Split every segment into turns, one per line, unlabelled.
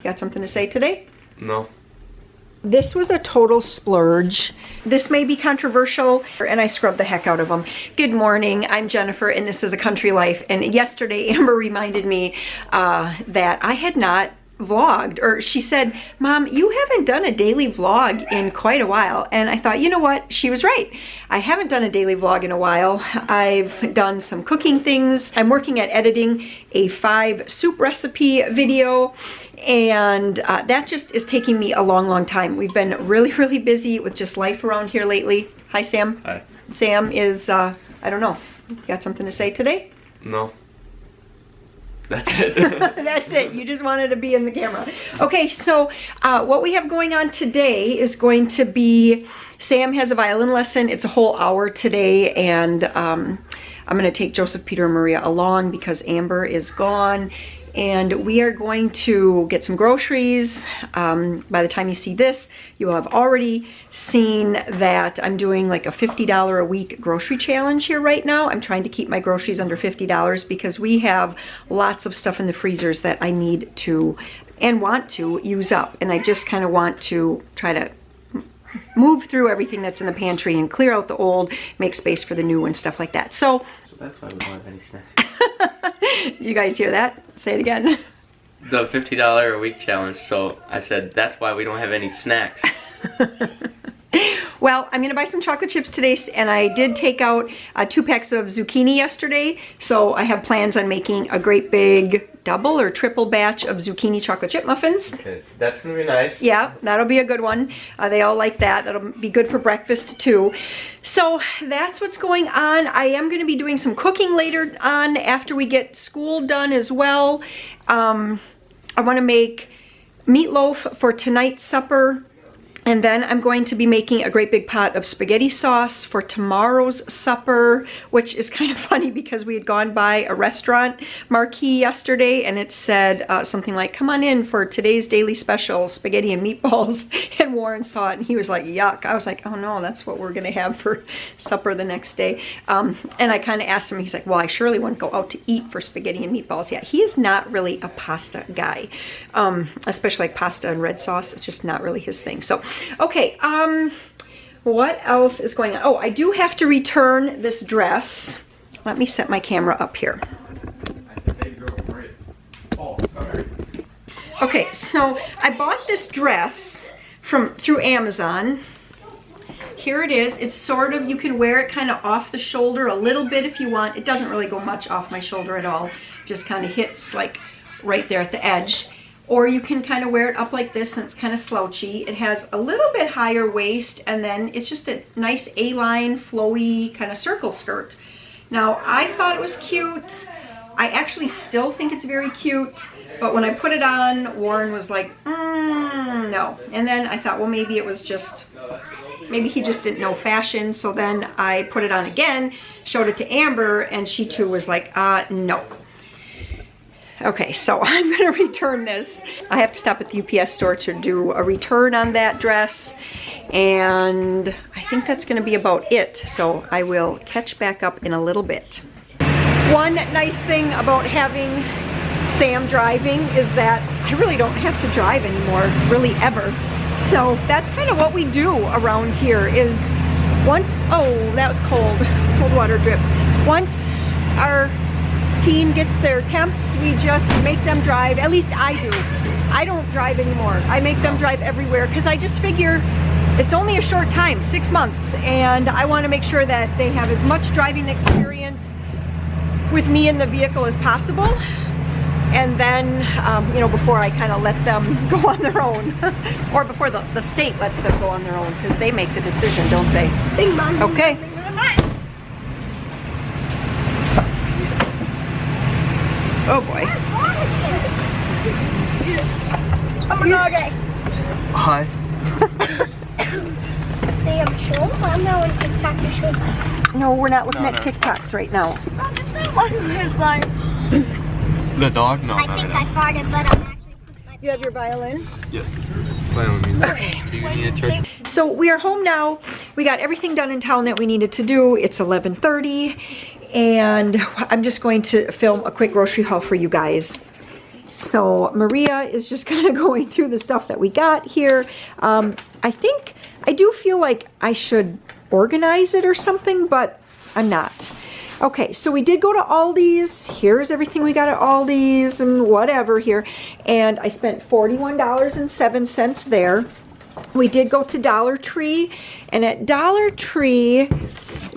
Got something to say today?
No.
This was a total splurge. This may be controversial, and I scrubbed the heck out of them. Good morning, I'm Jennifer, and this is A Country Life. And yesterday, Amber reminded me that I had not vlogged, or she said, Mom, you haven't done a daily vlog in quite a while. And I thought, you know what? She was right. I haven't done a daily vlog in a while. I've done some cooking things. I'm working at editing a 5 soup recipe video, and that just is taking me a long time. We've been really busy with just life around here lately. Hi, Sam.
Hi.
Sam is, I don't know. You got something to say today?
No. That's it.
That's it. You just wanted to be in the camera. Okay, so what we have going on today is going to be, Sam has a violin lesson. It's a whole hour today, and I'm going to take Joseph, Peter, and Maria along because Amber is gone. And we are going to get some groceries. By the time you see this, you will have already seen that I'm doing like a $50 a week grocery challenge here right now. I'm trying to keep my groceries under $50 because we have lots of stuff in the freezers that I need to and want to use up. And I just kind of want to try to move through everything that's in the pantry and clear out the old, make space for the new and stuff like that. So
that's why we don't have any snacks.
You guys hear that? Say it again.
The $50 a week challenge. So I said that's why we don't have any snacks.
Well, I'm gonna buy some chocolate chips today, and I did take out 2 packs of zucchini yesterday, so I have plans on making a great big double or triple batch of zucchini chocolate chip muffins.
Okay, that's gonna be nice.
Yeah, that'll be a good one. They all like that. That'll be good for breakfast too. So that's what's going on. I am gonna be doing some cooking later on after we get school done as well. I wanna make meatloaf for tonight's supper. And then I'm going to be making a great big pot of spaghetti sauce for tomorrow's supper, which is kind of funny because we had gone by a restaurant marquee yesterday and it said something like, come on in for today's daily special, spaghetti and meatballs. And Warren saw it and he was like, yuck. I was like, oh no, that's what we're gonna have for supper the next day. And I kind of asked him, he's like, well, I surely wouldn't go out to eat for spaghetti and meatballs. Yeah, he is not really a pasta guy, especially like pasta and red sauce. It's just not really his thing. So okay, what else is going on? Oh, I do have to return this dress. Let me set my camera up here. Okay, so I bought this dress through Amazon. Here it is. It's sort of, you can wear it kind of off the shoulder a little bit if you want. It doesn't really go much off my shoulder at all. Just kind of hits like right there at the edge. Or you can kind of wear it up like this and it's kind of slouchy. It has a little bit higher waist and then it's just a nice A-line, flowy kind of circle skirt. Now, I thought it was cute. I actually still think it's very cute, but when I put it on, Warren was like, no. And then I thought, well, maybe it was just, maybe he just didn't know fashion. So then I put it on again, showed it to Amber, and she too was like, no. Okay, so I'm gonna return this. I have to stop at the UPS store to do a return on that dress, and I think that's gonna be about it. So I will catch back up in a little bit. One nice thing about having Sam driving is that I really don't have to drive anymore, really ever. So that's kind of what we do around here is once, oh, that was cold water drip. Once our teen gets their temps, we just make them drive. At least I do. I don't drive anymore. I make them drive everywhere because I just figure it's only a short time, 6 months, and I want to make sure that they have as much driving experience with me in the vehicle as possible. And then, you know, before I kind of let them go on their own, or before the state lets them go on their own, because they make the decision, don't they? Okay. Oh boy.
Hi.
Sam, show I'm not on TikTok to show.
No, we're not looking at TikToks right now.
Oh, this wasn't his line.
The dog? No,
I think I farted, but I'm actually.
You have your violin?
Yes. Violin.
Okay.
Do you need a turn?
So we are home now. We got everything done in town that we needed to do. It's 11:30. And I'm just going to film a quick grocery haul for you guys. So Maria is just kind of going through the stuff that we got here. I do feel like I should organize it or something, but I'm not. Okay, so we did go to Aldi's. Here's everything we got at Aldi's and whatever here. And I spent $41.07 there. We did go to Dollar Tree, and at Dollar Tree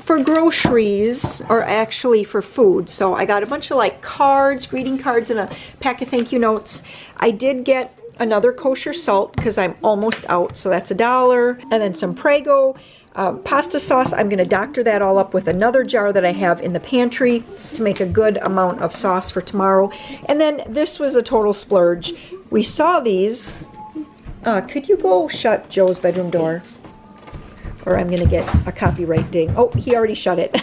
for groceries, or actually for food, so I got a bunch of like cards, greeting cards, and a pack of thank you notes. I did get another kosher salt because I'm almost out, so that's $1, and then some Prego pasta sauce. I'm going to doctor that all up with another jar that I have in the pantry to make a good amount of sauce for tomorrow. And then this was a total splurge. We saw these. Could you go shut Joe's bedroom door? Or I'm going to get a copyright ding. Oh, he already shut it.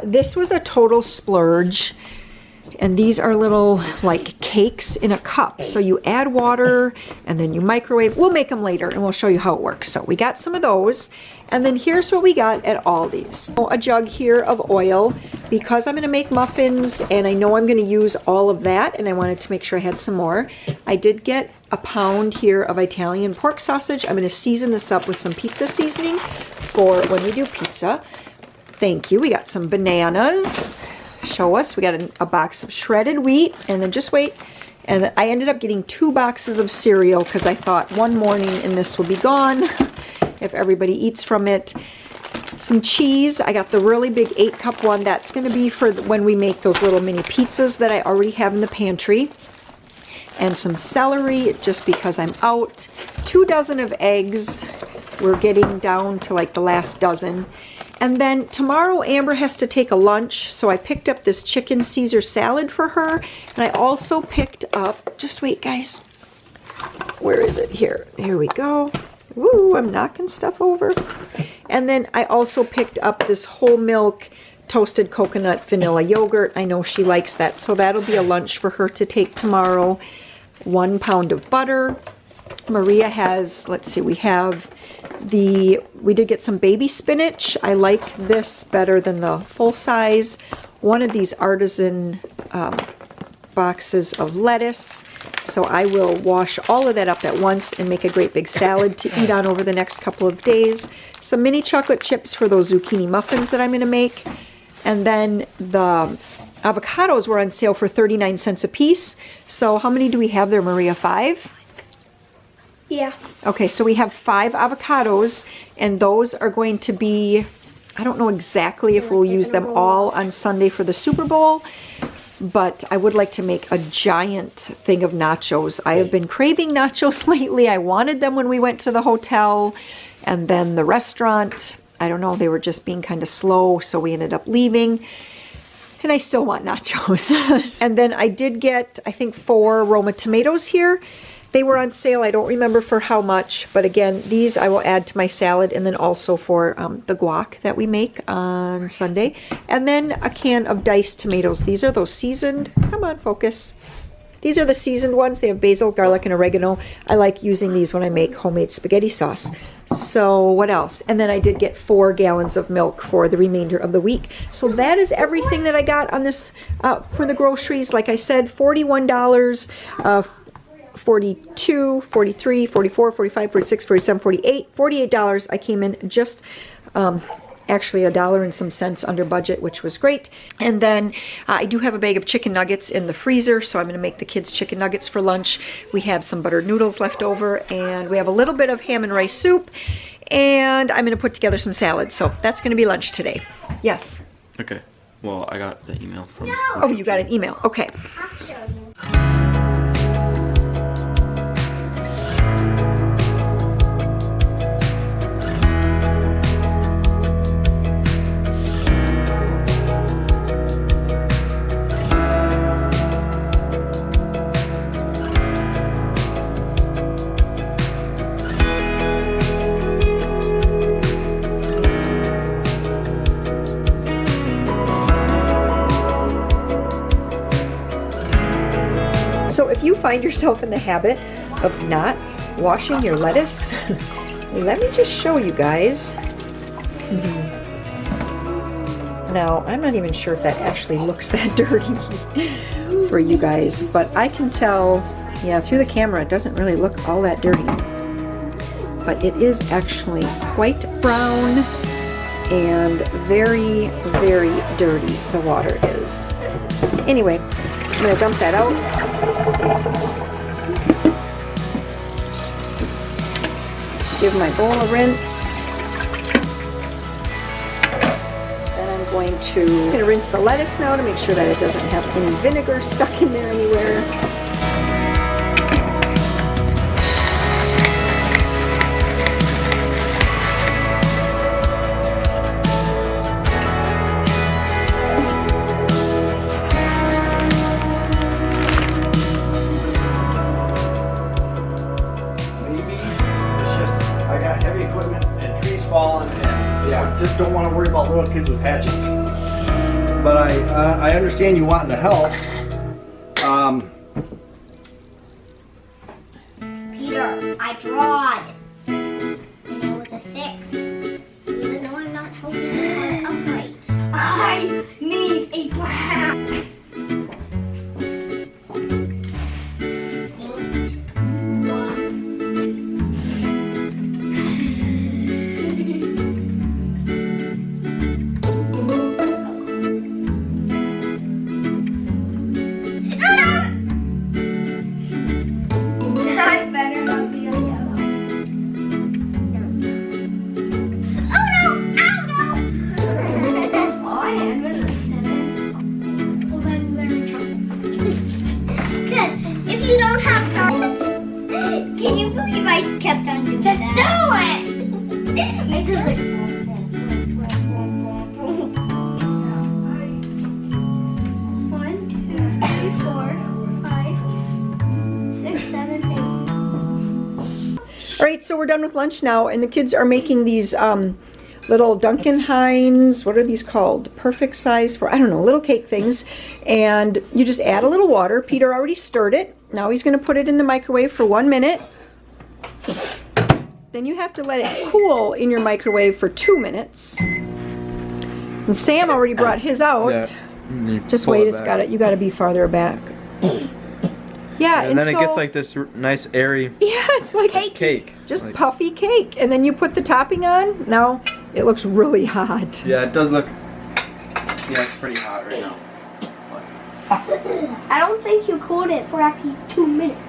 This was a total splurge. And these are little like cakes in a cup. So you add water and then you microwave. We'll make them later and we'll show you how it works. So we got some of those. And then here's what we got at Aldi's. A jug here of oil because I'm going to make muffins and I know I'm going to use all of that and I wanted to make sure I had some more. I did get a pound here of Italian pork sausage. I'm going to season this up with some pizza seasoning for when we do pizza. Thank you. We got some bananas. Show us. We got a box of shredded wheat, and then just wait. And I ended up getting 2 boxes of cereal because I thought one morning and this will be gone if everybody eats from it. Some cheese. I got the really big 8-cup one. That's going to be for when we make those little mini pizzas that I already have in the pantry. And some celery just because I'm out. 2 dozen of eggs. We're getting down to like the last dozen. And then tomorrow Amber has to take a lunch, so I picked up this chicken Caesar salad for her. And I also picked up, just wait guys, where is it? Here we go. Ooh, I'm knocking stuff over. And then I also picked up this whole milk toasted coconut vanilla yogurt. I know she likes that, so that'll be a lunch for her to take tomorrow. 1 pound of butter. Maria has, let's see, we did get some baby spinach. I like this better than the full size. One of these artisan boxes of lettuce. So I will wash all of that up at once and make a great big salad to eat on over the next couple of days. Some mini chocolate chips for those zucchini muffins that I'm going to make. And then the avocados were on sale for 39 cents a piece. So how many do we have there, Maria? 5?
Yeah.
Okay, so we have 5 avocados, and those are going to be, I don't know exactly if we'll use them all on Sunday for the Super Bowl, but I would like to make a giant thing of nachos. I have been craving nachos lately. I wanted them when we went to the hotel, and then the restaurant, I don't know, they were just being kind of slow, so we ended up leaving. And I still want nachos. And then I did get, I think, 4 Roma tomatoes here. They were on sale. I don't remember for how much, but again, these I will add to my salad, and then also for the guac that we make on Sunday. And then a can of diced tomatoes. These are those seasoned. Come on, focus. These are the seasoned ones. They have basil, garlic, and oregano. I like using these when I make homemade spaghetti sauce. So what else? And then I did get 4 gallons of milk for the remainder of the week. So that is everything that I got on this for the groceries. Like I said, $41. 42, 43, 44, 45, 46, 47, 48, $48. I came in just actually $1 and some cents under budget, which was great. And then I do have a bag of chicken nuggets in the freezer, so I'm going to make the kids chicken nuggets for lunch. We have some buttered noodles left over, and we have a little bit of ham and rice soup, and I'm going to put together some salad. So that's going to be lunch today. Yes?
Okay. Well, I got the email from...
Oh, you got an email. Okay.
I'll show you.
So if you find yourself in the habit of not washing your lettuce, let me just show you guys. Now, I'm not even sure if that actually looks that dirty for you guys, but I can tell, yeah, through the camera it doesn't really look all that dirty. But it is actually quite brown and very, very dirty, the water is. Anyway, I'm gonna dump that out. Give my bowl a rinse. Then I'm going to rinse the lettuce now to make sure that it doesn't have any vinegar stuck in there anywhere.
Just don't want to worry about little kids with hatchets. But I understand you wanting to help.
Peter, I drawed. And it was a 6. Even though I'm not holding it upright. I need a plan. Can you believe I kept on doing that? Do it! It's just like... 1, 2, 3, 4, 5, 6, 7, 8.
All right, so we're done with lunch now, and the kids are making these little Duncan Hines, what are these called? Perfect size for, I don't know, little cake things. And you just add a little water. Peter already stirred it. Now he's going to put it in the microwave for 1 minute. Then you have to let it cool in your microwave for 2 minutes. And Sam already brought his out.
Yeah.
Just wait, you got to be farther back. Yeah,
and then
so,
it gets like this nice airy
yeah, it's like
cake.
Just
like,
puffy cake. And then you put the topping on. Now it looks really hot.
Yeah, it does look, yeah, it's pretty hot right now.
I don't think you cooled it for actually 2 minutes.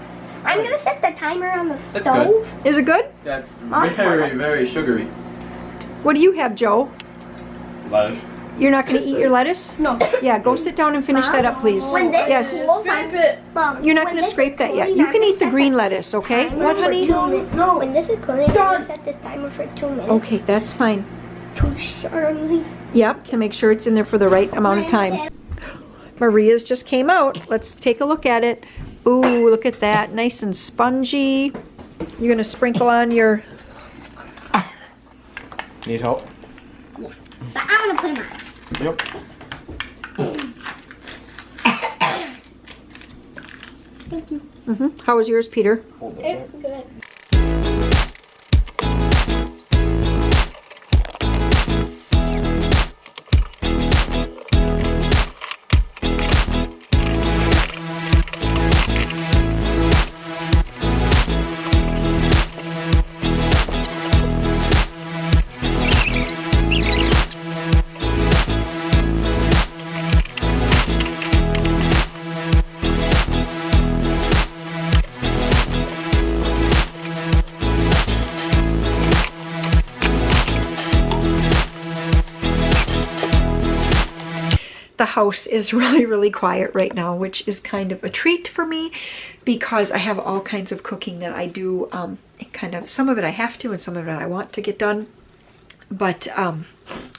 I'm gonna set the timer on the
That's
stove.
good.
Is it good?
Yeah, it's very, very sugary.
What do you have, Joe?
Lettuce.
You're not going to eat your lettuce?
No.
Yeah, go sit down and finish that up, please.
When this
Yes.
cools, Mom,
You're not
when
going to
this
scrape
is
that yet.
cooling,
You
I'm
can
gonna
eat the
set
green lettuce, okay?
timer
What,
for
honey?
2 minutes. No. When this is cooling, I'm gonna set this timer for 2 minutes.
Okay, that's fine.
Too sharply.
Yep, to make sure it's in there for the right amount of time. Maria's just came out. Let's take a look at it. Ooh, look at that. Nice and spongy. You're going to sprinkle on your...
Need help?
But I'm gonna put them on.
Yep.
Thank you.
How was yours, Peter?
Good.
The house is really, really quiet right now, which is kind of a treat for me because I have all kinds of cooking that I do. Some of it I have to and some of it I want to get done. But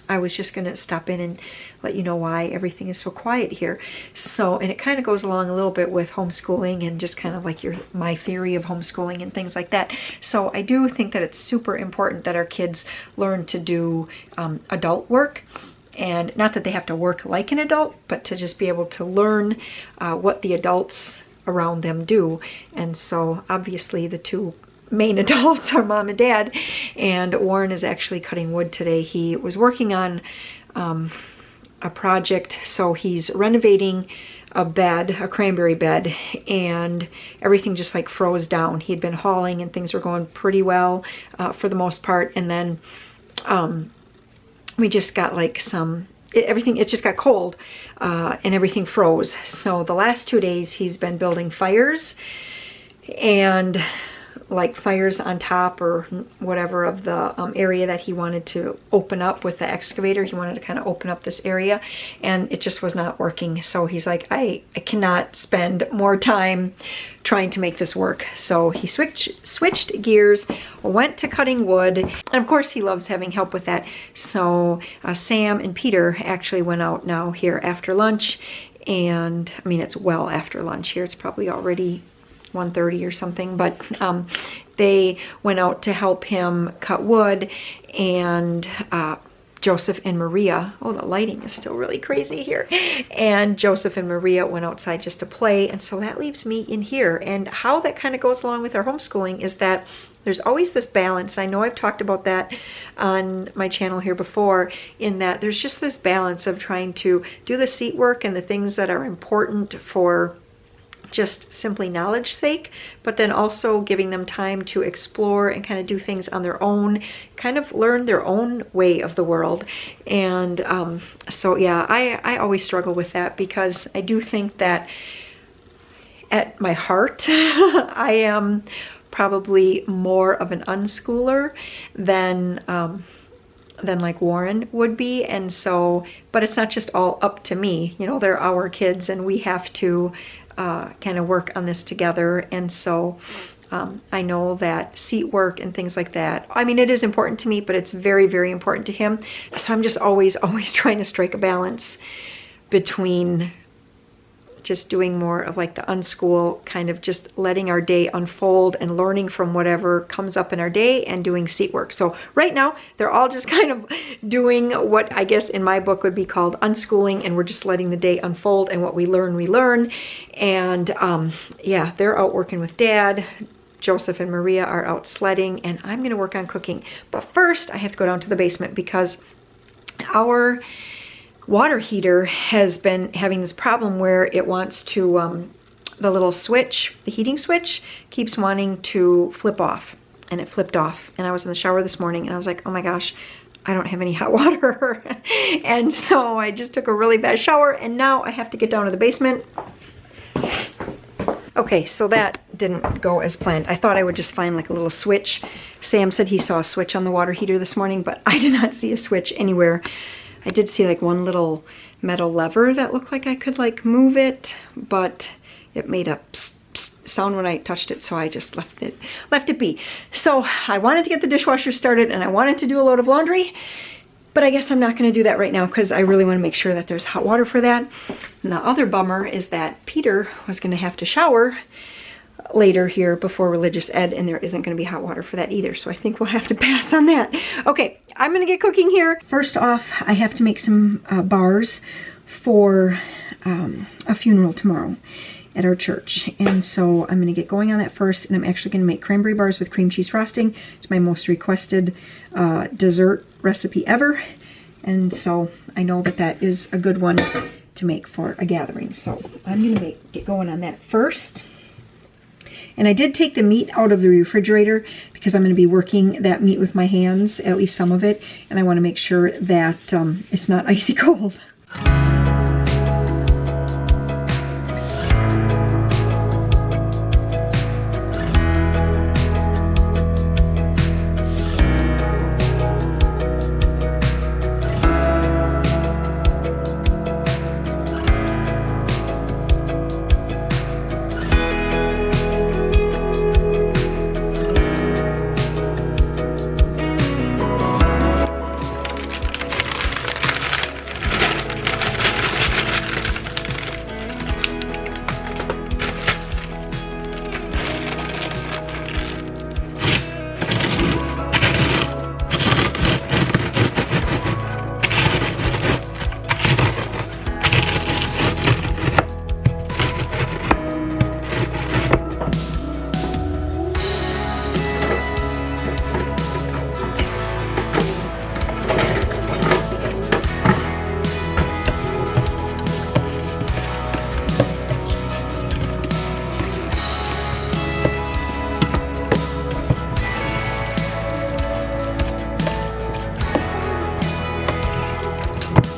I was just going to stop in and let you know why everything is so quiet here. So, and it kind of goes along a little bit with homeschooling and just kind of like my theory of homeschooling and things like that. So I do think that it's super important that our kids learn to do adult work. And not that they have to work like an adult, but to just be able to learn what the adults around them do. And so obviously the two main adults are Mom and Dad, and Warren is actually cutting wood today. He was working on a project, so he's renovating a bed, a cranberry bed, and everything just like froze down. He had been hauling and things were going pretty well for the most part, and then we just got like it just got cold and everything froze. So the last 2 days he's been building fires, and like fires on top or whatever of the area that he wanted to open up with the excavator. He wanted to kind of open up this area, and it just was not working. So he's like, I cannot spend more time trying to make this work. So he switched gears, went to cutting wood, and of course he loves having help with that. So Sam and Peter actually went out now here after lunch, and I mean, it's well after lunch here. It's probably already 1:30 or something, but they went out to help him cut wood, and Joseph and Maria, oh, the lighting is still really crazy here, and Joseph and Maria went outside just to play, and so that leaves me in here. And how that kind of goes along with our homeschooling is that there's always this balance. I know I've talked about that on my channel here before, in that there's just this balance of trying to do the seat work and the things that are important for just simply knowledge sake, but then also giving them time to explore and kind of do things on their own, kind of learn their own way of the world. And so yeah, I always struggle with that, because I do think that at my heart I am probably more of an unschooler than like Warren would be. And so, but it's not just all up to me, you know, they're our kids and we have to kind of work on this together. And so I know that seat work and things like that, I mean, it is important to me, but it's very, very important to him. So I'm just always trying to strike a balance between just doing more of like the unschool, kind of just letting our day unfold and learning from whatever comes up in our day, and doing seat work. So right now they're all just kind of doing what I guess in my book would be called unschooling, and we're just letting the day unfold, and what we learn. And yeah, they're out working with Dad. Joseph and Maria are out sledding, and I'm gonna work on cooking. But first I have to go down to the basement, because our water heater has been having this problem where it wants to, the little switch, the heating switch, keeps wanting to flip off, and it flipped off. And I was in the shower this morning and I was like, oh my gosh, I don't have any hot water. And so I just took a really bad shower, and now I have to get down to the basement. Okay, so that didn't go as planned. I thought I would just find like a little switch. Sam said he saw a switch on the water heater this morning, but I did not see a switch anywhere. I did see like one little metal lever that looked like I could like move it, but it made a psst, psst sound when I touched it, so I just left it be. So I wanted to get the dishwasher started, and I wanted to do a load of laundry, but I guess I'm not going to do that right now, because I really want to make sure that there's hot water for that. And the other bummer is that Peter was going to have to shower later here before religious ed, and there isn't going to be hot water for that either, so I think we'll have to pass on that. Okay, I'm going to get cooking here. First off, I have to make some bars for a funeral tomorrow at our church, and so I'm going to get going on that first, and I'm actually going to make cranberry bars with cream cheese frosting. It's my most requested dessert recipe ever, and so I know that that is a good one to make for a gathering, so I'm going to get going on that first. And I did take the meat out of the refrigerator, because I'm going to be working that meat with my hands, at least some of it, and I want to make sure that it's not icy cold.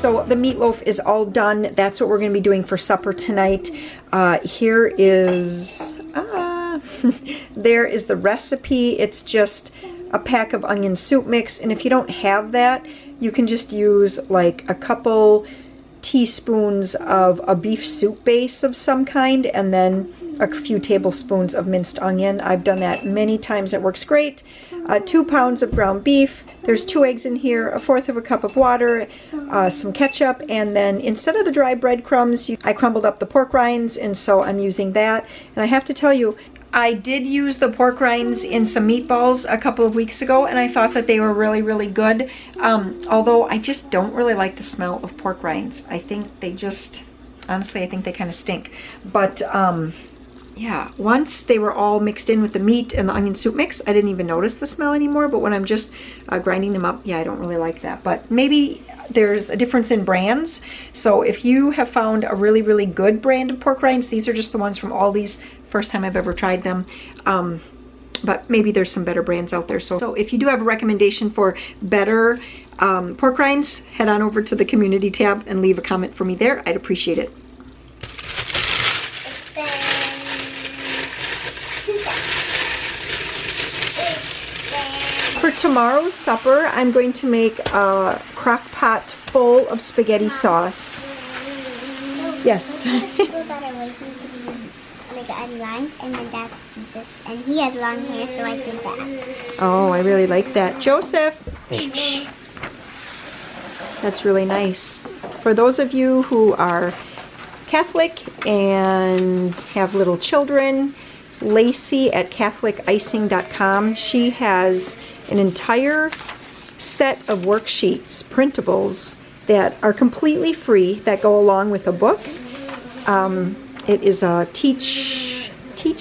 So the meatloaf is all done. That's what we're going to be doing for supper tonight. Here is, there is the recipe. It's just a pack of onion soup mix. And if you don't have that, you can just use like a couple teaspoons of a beef soup base of some kind, and then a few tablespoons of minced onion. I've done that many times. It works great. 2 pounds of ground beef. There's 2 eggs in here, 1/4 cup of water, some ketchup, and then instead of the dry breadcrumbs, I crumbled up the pork rinds, and so I'm using that. And I have to tell you, I did use the pork rinds in some meatballs a couple of weeks ago, and I thought that they were really, really good. Although I just don't really like the smell of pork rinds. I think they just, honestly, I think they kind of stink. But yeah, once they were all mixed in with the meat and the onion soup mix, I didn't even notice the smell anymore. But when I'm just grinding them up, yeah, I don't really like that. But maybe there's a difference in brands. So if you have found a really, really good brand of pork rinds, these are just the ones from Aldi's. First time I've ever tried them. But maybe there's some better brands out there. So if you do have a recommendation for better pork rinds, head on over to the community tab and leave a comment for me there. I'd appreciate it. For tomorrow's supper, I'm going to make a crock pot full of spaghetti sauce. Yes.
And then that's Jesus. And he has long hair, so I think that.
Oh, I really like that. Joseph! Shh. That's really nice. For those of you who are Catholic and have little children, Lacey at CatholicIcing.com, she has an entire set of worksheets, printables, that are completely free, that go along with a book. It is a Teach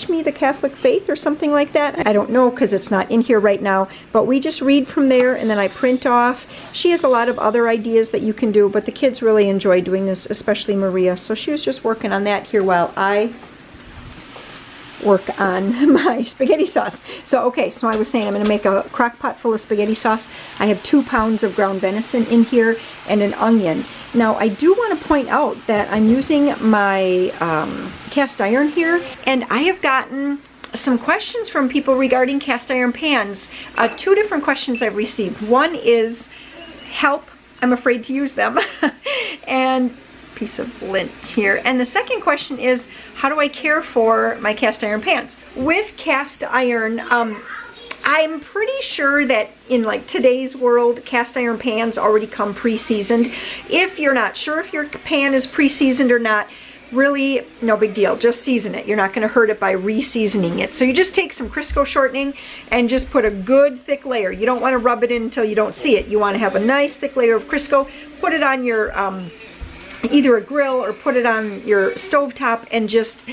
Me the Catholic Faith or something like that. I don't know because it's not in here right now, but we just read from there and then I print off. She has a lot of other ideas that you can do, but the kids really enjoy doing this, especially Maria. So she was just working on that here while I work on my spaghetti sauce. So okay, so I was saying I'm going to make a crock pot full of spaghetti sauce. I have 2 pounds of ground venison in here and an onion. Now I do want to point out that I'm using my cast iron here, and I have gotten some questions from people regarding cast iron pans. 2 different questions I've received. One is, help, I'm afraid to use them. And piece of lint here. And the second question is, how do I care for my cast iron pans? With cast iron, I'm pretty sure that in like today's world, cast iron pans already come pre-seasoned. If you're not sure if your pan is pre-seasoned or not, really no big deal. Just season it. You're not going to hurt it by re-seasoning it. So you just take some Crisco shortening and just put a good thick layer. You don't want to rub it in until you don't see it. You want to have a nice thick layer of Crisco. Put it on your either a grill or put it on your stovetop and just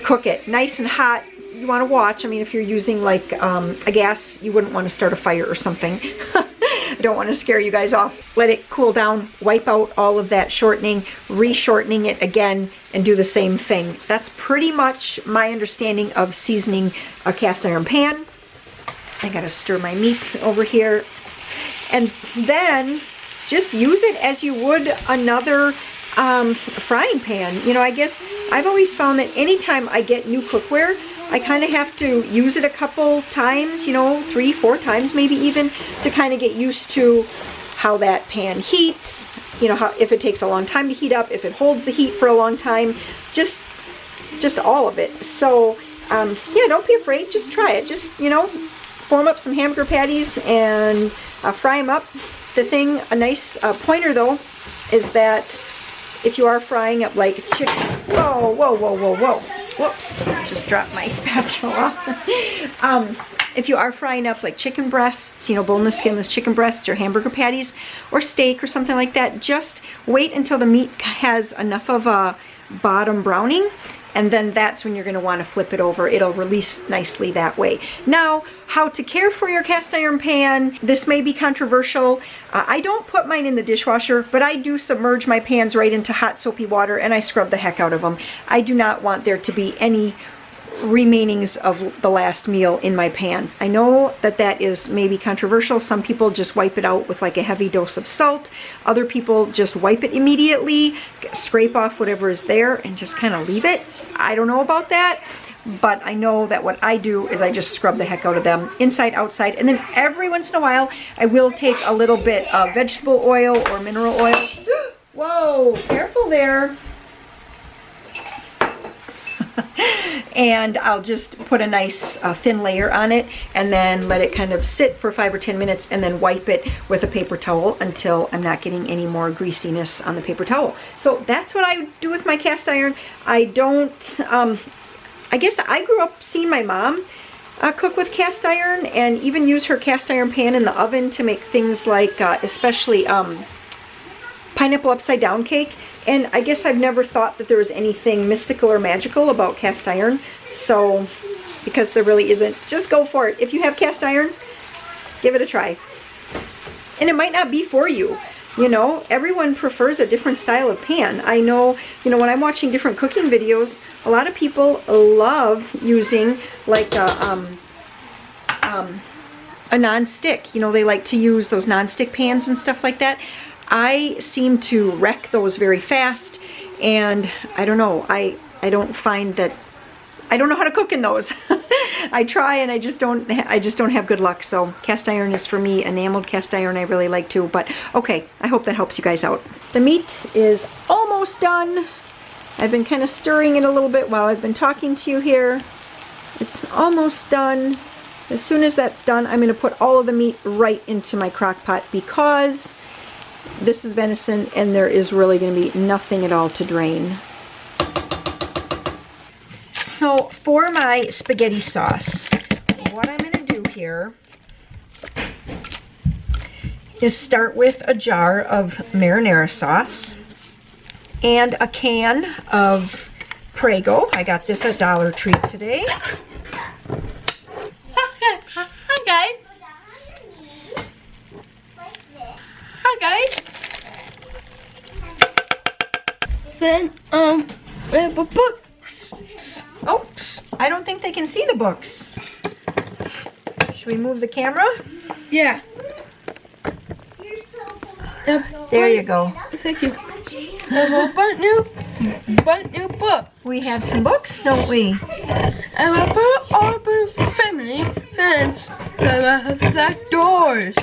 cook it nice and hot. You want to watch. I mean, if you're using like a gas, you wouldn't want to start a fire or something. I don't want to scare you guys off. Let it cool down, wipe out all of that shortening, re-shortening it again, and do the same thing. That's pretty much my understanding of seasoning a cast iron pan. I gotta stir my meat over here. And then just use it as you would another frying pan. You know, I guess I've always found that anytime I get new cookware, I kind of have to use it a couple times, you know, 3-4 times maybe even, to kind of get used to how that pan heats, you know, how, if it takes a long time to heat up, if it holds the heat for a long time, just all of it. So yeah, don't be afraid, just try it. Just, you know, form up some hamburger patties and fry them up. The thing, a nice pointer though, is that if you are frying up like chicken, whoa, whoops, just dropped my spatula. If you are frying up like chicken breasts, you know, boneless, skinless chicken breasts or hamburger patties or steak or something like that, just wait until the meat has enough of a bottom browning, and then that's when you're going to want to flip it over. It'll release nicely that way. Now, how to care for your cast iron pan. This may be controversial. I don't put mine in the dishwasher, but I do submerge my pans right into hot soapy water and I scrub the heck out of them. I do not want there to be any remainings of the last meal in my pan. I know that that is maybe controversial. Some people just wipe it out with like a heavy dose of salt. Other people just wipe it immediately, scrape off whatever is there, and just kind of leave it. I don't know about that, but I know that what I do is I just scrub the heck out of them, inside, outside, and then every once in a while I will take a little bit of vegetable oil or mineral oil. Whoa, careful there. And I'll just put a nice thin layer on it and then let it kind of sit for 5 or 10 minutes and then wipe it with a paper towel until I'm not getting any more greasiness on the paper towel. So that's what I do with my cast iron. I don't, I guess I grew up seeing my mom cook with cast iron and even use her cast iron pan in the oven to make things like, especially pineapple upside down cake. And I guess I've never thought that there was anything mystical or magical about cast iron. So, because there really isn't, just go for it. If you have cast iron, give it a try. And it might not be for you. You know, everyone prefers a different style of pan. I know, you know, when I'm watching different cooking videos, a lot of people love using like a non-stick. You know, they like to use those non-stick pans and stuff like that. I seem to wreck those very fast, and I don't know, I don't find that, I don't know how to cook in those. I try and I just don't have good luck. So cast iron is for me. Enameled cast iron I really like too, but okay, I hope that helps you guys out. The meat is almost done. I've been kind of stirring it a little bit while I've been talking to you here. It's almost done. As soon as that's done, I'm going to put all of the meat right into my crock pot because this is venison and there is really going to be nothing at all to drain. So for my spaghetti sauce, what I'm going to do here is start with a jar of marinara sauce and a can of Prego. I got this at Dollar Tree today.
Hi guys. Hi guys. Then we have a books.
Oh, I don't think they can see the books. Should we move the camera?
Yeah.
There you go.
Thank you. I have a brand new book.
We have some books, don't we?
And I put all my family, friends, that doors.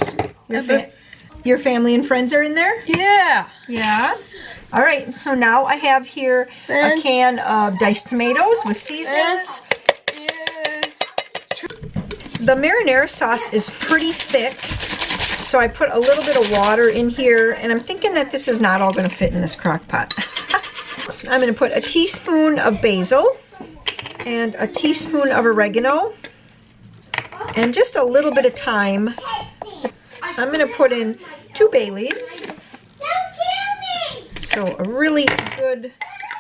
Your family and friends are in there?
Yeah.
Yeah. All right, so now I have here a can of diced tomatoes with seasonings.
Yes.
The marinara sauce is pretty thick, so I put a little bit of water in here, and I'm thinking that this is not all going to fit in this crock pot. I'm going to put a teaspoon of basil and a teaspoon of oregano and just a little bit of thyme. I'm going to put in 2 bay leaves. So a really good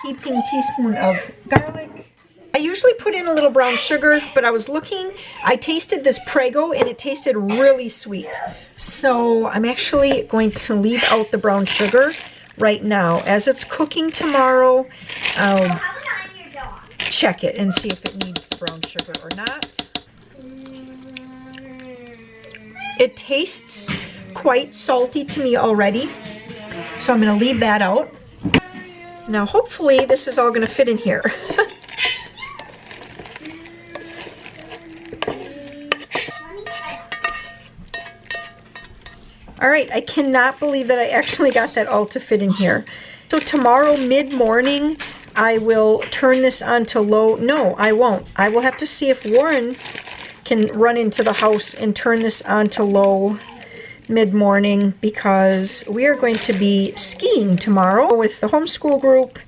heaping teaspoon of garlic. I usually put in a little brown sugar, but I was looking, I tasted this Prego and it tasted really sweet. So I'm actually going to leave out the brown sugar right now. As it's cooking tomorrow, I'll check it and see if it needs the brown sugar or not. It tastes quite salty to me already, so I'm going to leave that out. Now hopefully this is all going to fit in here. All right, I cannot believe that I actually got that all to fit in here. So tomorrow mid-morning, I will turn this on to low. No, I won't. I will have to see if Warren can run into the house and turn this on to low mid-morning because we are going to be skiing tomorrow with the homeschool group.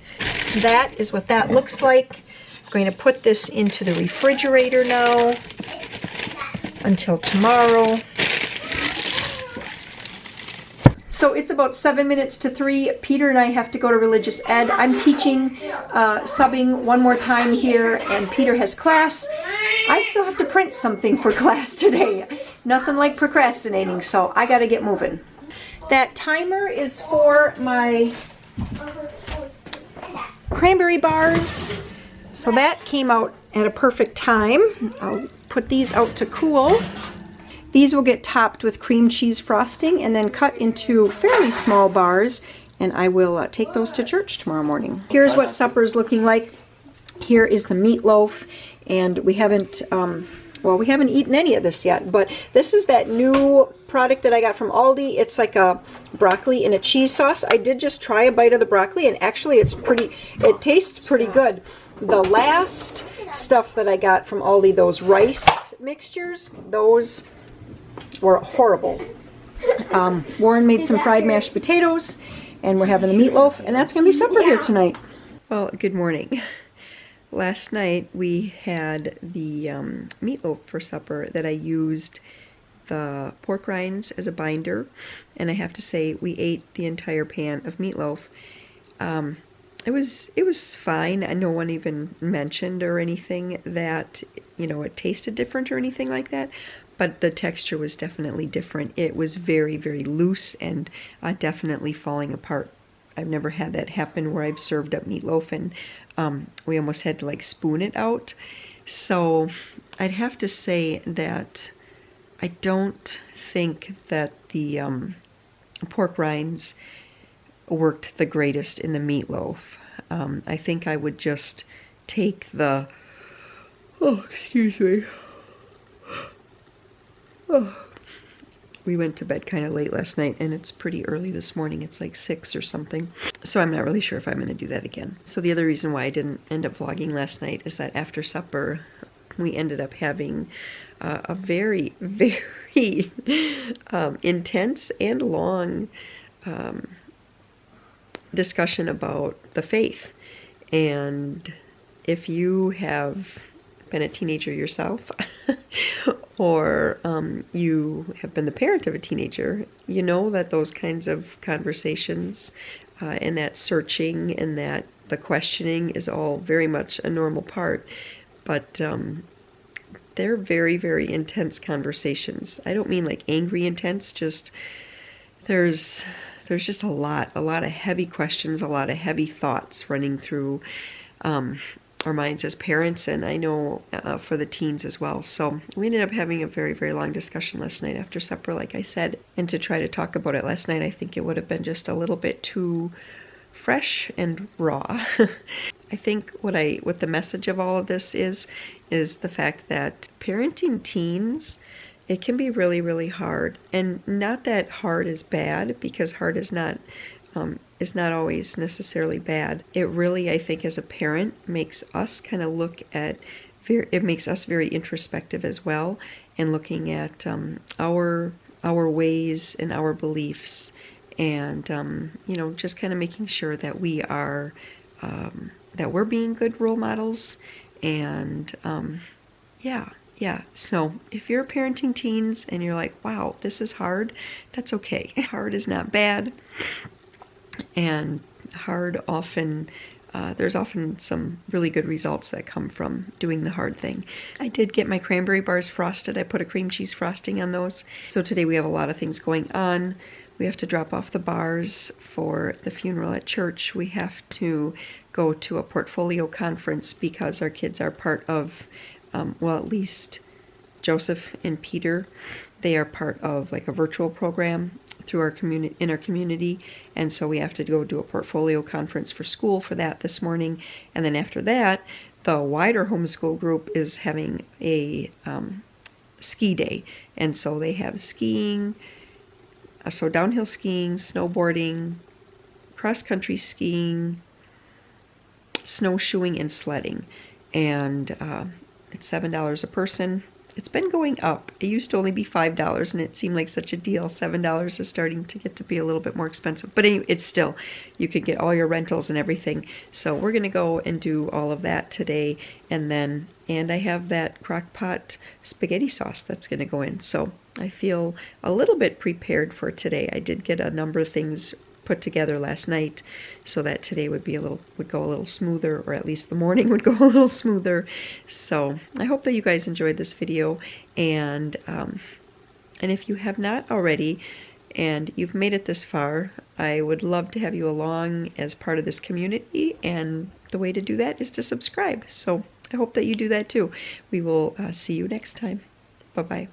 That is what that looks like. I'm going to put this into the refrigerator now until tomorrow. So it's about 7 minutes to 3. Peter and I have to go to religious ed. I'm teaching, subbing one more time here, and Peter has class. I still have to print something for class today. Nothing like procrastinating, so I gotta get moving. That timer is for my cranberry bars. So that came out at a perfect time. I'll put these out to cool. These will get topped with cream cheese frosting and then cut into fairly small bars, and I will take those to church tomorrow morning. Here's what supper is looking like. Here is the meatloaf, and we haven't we haven't eaten any of this yet, but this is that new product that I got from Aldi. It's like a broccoli in a cheese sauce. I did just try a bite of the broccoli, and actually it tastes pretty good. The last stuff that I got from Aldi, those rice mixtures, those were horrible. Warren made some fried mashed potatoes, and we're having the meatloaf, and that's going to be supper here tonight. Well, good morning. Last night we had the meatloaf for supper that I used the pork rinds as a binder, and I have to say we ate the entire pan of meatloaf. It was fine. No one even mentioned or anything that, you know, it tasted different or anything like that, but the texture was definitely different. It was very, very loose and definitely falling apart. I've never had that happen where I've served up meatloaf and we almost had to like spoon it out. So I'd have to say that I don't think that the pork rinds worked the greatest in the meatloaf. I think I would just take the, oh, excuse me. Oh. We went to bed kind of late last night, and it's pretty early this morning. It's like 6 or something. So I'm not really sure if I'm going to do that again. So the other reason why I didn't end up vlogging last night is that after supper, we ended up having a very, very intense and long discussion about the faith. And if you have been a teenager yourself, or you have been the parent of a teenager, you know that those kinds of conversations and that searching and that the questioning is all very much a normal part, but they're very, very intense conversations. I don't mean like angry intense, just there's just a lot of heavy questions, a lot of heavy thoughts running through our minds as parents, and I know for the teens as well. So we ended up having a very, very long discussion last night after supper, like I said, and to try to talk about it last night, I think it would have been just a little bit too fresh and raw. I think what the message of all of this is the fact that parenting teens, it can be really, really hard, and not that hard is bad, because hard is not always necessarily bad. It really, I think, as a parent, makes us kind of look at, it makes us very introspective as well, and looking at our ways and our beliefs, and you know, just kind of making sure that we are that we're being good role models, and yeah. So if you're parenting teens and you're like, wow, this is hard, that's okay. Hard is not bad. And hard often, there's often some really good results that come from doing the hard thing. I did get my cranberry bars frosted. I put a cream cheese frosting on those. So today we have a lot of things going on. We have to drop off the bars for the funeral at church. We have to go to a portfolio conference because our kids are part of, well, at least Joseph and Peter, they are part of like a virtual program through our community, and so we have to go do a portfolio conference for school for that this morning. And then after that, the wider homeschool group is having a ski day, and so they have skiing, so downhill skiing, snowboarding, cross-country skiing, snowshoeing, and sledding, and it's $7 a person. It's been going up. It used to only be $5, and it seemed like such a deal. $7 is starting to get to be a little bit more expensive. But anyway, it's still, you could get all your rentals and everything. So we're going to go and do all of that today. And I have that crock pot spaghetti sauce that's going to go in. So I feel a little bit prepared for today. I did get a number of things put together last night so that today would go a little smoother, or at least the morning would go a little smoother. So I hope that you guys enjoyed this video, and if you have not already and you've made it this far, I would love to have you along as part of this community, and the way to do that is to subscribe. So I hope that you do that too. We will see you next time. Bye-bye.